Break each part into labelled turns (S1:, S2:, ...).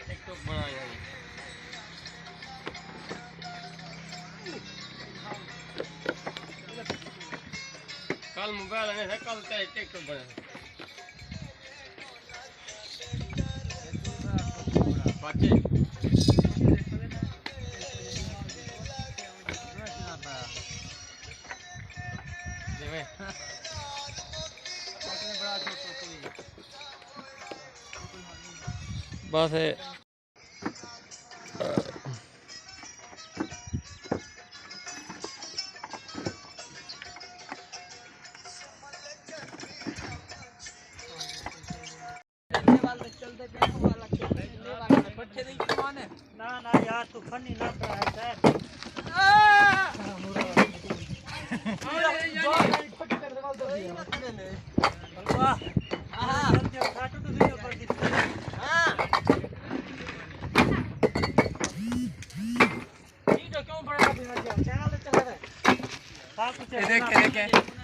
S1: TikTok बनाया कल mobile आने से कल का टिकटॉक बना बाकी बस
S2: ना ना यार तू फनी ना पड़ा है सर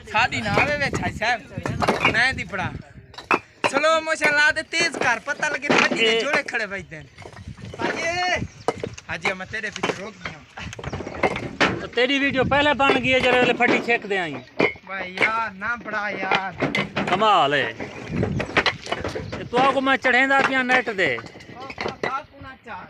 S3: सादी ना आवे वे छाई साहब नहीं दी पड़ा स्लो मोशन ला दे तेज कर पता लगे फटी के जोड़े खड़े बैठे हाजी मैं तेरे पीछे रोक दिया
S2: तो तेरी वीडियो पहले बन गई है जरा फटी छेक दे आई
S3: भाई यार ना पड़ा यार
S2: कमाल है तो को मैं चढ़ेंदा पिया नेट दे
S3: ओ का ना चाह